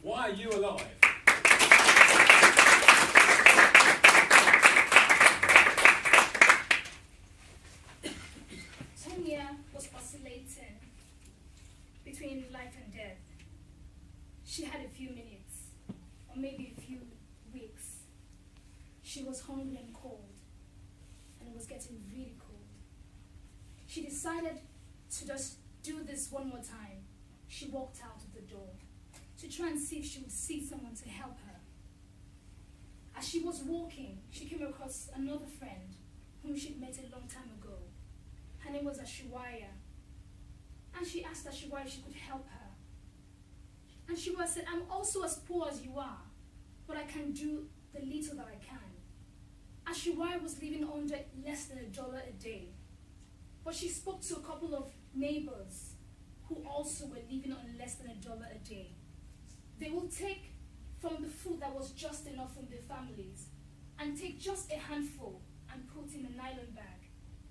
Why are you alive? Tonya was oscillating between life and death. She had a few minutes, or maybe a few weeks. She was hungry and cold, and it was getting really cold. She decided to just do this one more time. She walked out of the door to try and see if she would see someone to help her. As she was walking, she came across another friend whom she'd met a long time ago. Her name was Ashiwaya. And she asked Ashiwaya if she could help her. And Ashiwaya said, I'm also as poor as you are, but I can do the little that I can. Ashiwaya was living under less than $1 a day. But she spoke to a couple of neighbors who also were living on less than $1 a day. They will take from the food that was just enough from their families and take just a handful and put in a nylon bag.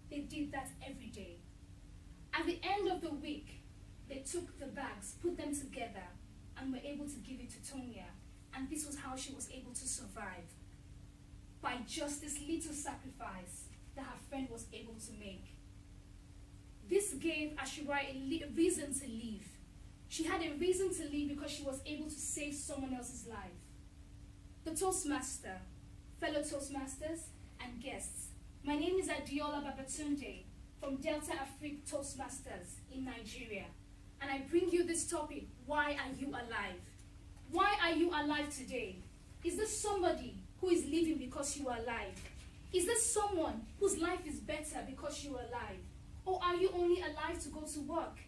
They did that every day. At the end of the week, they took the bags, put them together, and were able to give it to Tonya. And this was how she was able to survive. By just this little sacrifice that her friend was able to make. This gave Ashiwaya a reason to leave. She had a reason to leave because she was able to save someone else's life. The Toastmaster, fellow Toastmasters, and guests, my name is Adeola Babatunde from Delta Afrique Toastmasters in Nigeria. And I bring you this topic, why are you alive? Why are you alive today? Is this somebody who is living because you are alive? Is this someone whose life is better because you are alive? Or are you only alive to go to work?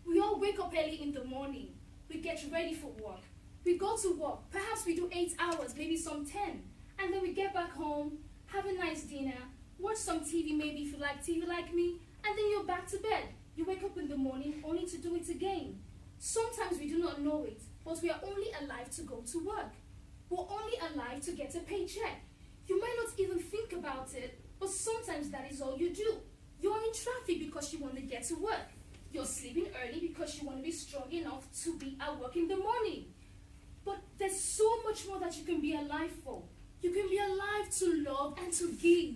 We all wake up early in the morning. We get ready for work. We go to work. Perhaps we do 8 hours, maybe some 10. And then we get back home, have a nice dinner, watch some TV maybe if you like TV like me, and then you're back to bed. You wake up in the morning only to do it again. Sometimes we do not know it, but we are only alive to go to work. We're only alive to get a paycheck. You might not even think about it, but sometimes that is all you do. You're in traffic because you want to get to work. You're sleeping early because you want to be strong enough to be at work in the morning. But there's so much more that you can be alive for. You can be alive to love and to give.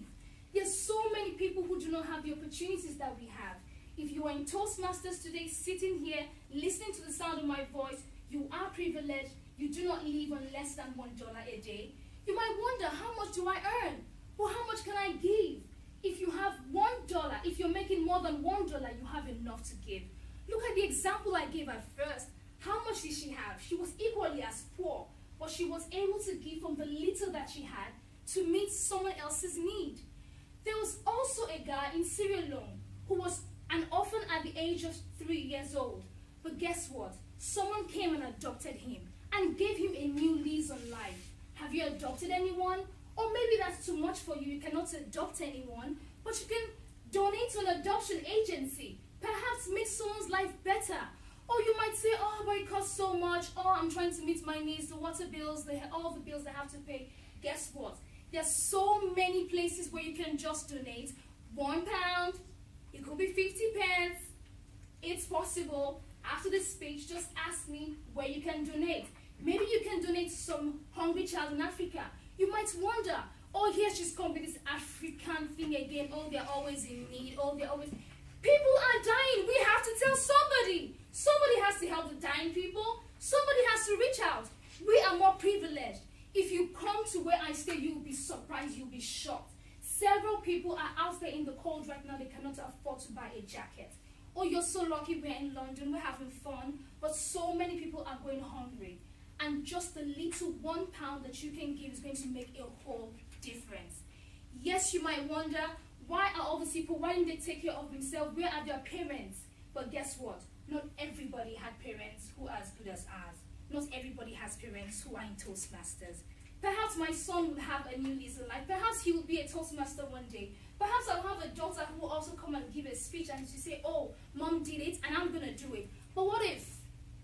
There's so many people who do not have the opportunities that we have. If you are in Toastmasters today, sitting here, listening to the sound of my voice, you are privileged. You do not live on less than $1 a day. You might wonder, how much do I earn? Or how much can I give? If you have $1, if you're making more than $1, you have enough to give. Look at the example I gave at first. How much did she have? She was equally as poor, but she was able to give from the little that she had to meet someone else's need. There was also a guy in Sierra Leone who was an orphan at the age of 3 years old. But guess what? Someone came and adopted him and gave him a new lease on life. Have you adopted anyone? Or maybe that's too much for you. You cannot adopt anyone, but you can donate to an adoption agency. Perhaps make someone's life better. Or you might say, oh, but it costs so much. Oh, I'm trying to meet my needs, the water bills, all the bills I have to pay. Guess what? There's so many places where you can just donate. £1, it could be 50 pence. It's possible. After this speech, just ask me where you can donate. Maybe you can donate to some hungry child in Africa. You might wonder, oh, here she's come with this African thing again. Oh, they're always in need. Oh, they're always... People are dying. We have to tell somebody. Somebody has to help the dying people. Somebody has to reach out. We are more privileged. If you come to where I stay, you'll be surprised. You'll be shocked. Several people are out there in the cold right now. They cannot afford to buy a jacket. Oh, you're so lucky we're in London. We're having fun. But so many people are going hungry. And just the little £1 that you can give is going to make a whole difference. Yes, you might wonder, why are all these people, why didn't they take care of themselves? Where are their parents? But guess what? Not everybody had parents who are as good as ours. Not everybody has parents who are in Toastmasters. Perhaps my son will have a new lease in life. Perhaps he will be a Toastmaster one day. Perhaps I'll have a daughter who will also come and give a speech and she say, oh, mom did it and I'm going to do it. But what if?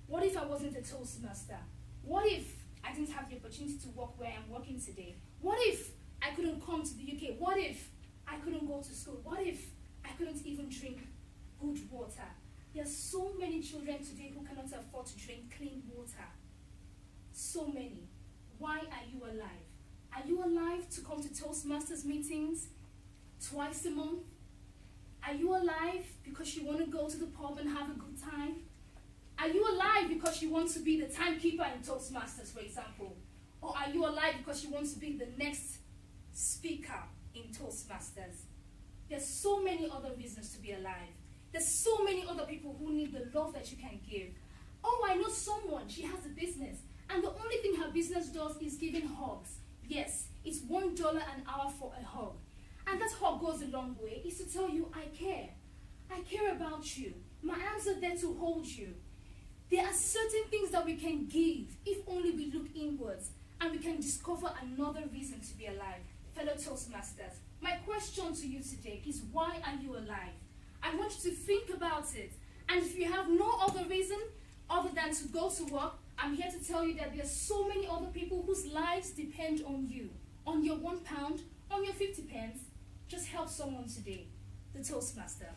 What if I wasn't a Toastmaster? What if I didn't have the opportunity to work where I'm working today? What if I couldn't come to the UK? What if I couldn't go to school? What if I couldn't even drink good water? There are so many children today who cannot afford to drink clean water. so many. Why are you alive? Are you alive to come to Toastmasters meetings twice a month? Are you alive because you want to go to the pub and have a good time? Are you alive because you want to be the timekeeper in Toastmasters, for example? Or are you alive because you want to be the next speaker in Toastmasters? There's so many other reasons to be alive. There's so many other people who need the love that you can give. Oh, I know someone, she has a business, and the only thing her business does is giving hugs. Yes, it's $1 an hour for a hug. And that hug goes a long way. It's to tell you, I care. I care about you. My arms are there to hold you. There are certain things that we can give if only we look inwards and we can discover another reason to be alive. Fellow Toastmasters, my question to you today is, why are you alive? I want you to think about it. And if you have no other reason other than to go to work, I'm here to tell you that there are so many other people whose lives depend on you, on your £1, on your 50 pence. Just help someone today. The Toastmaster.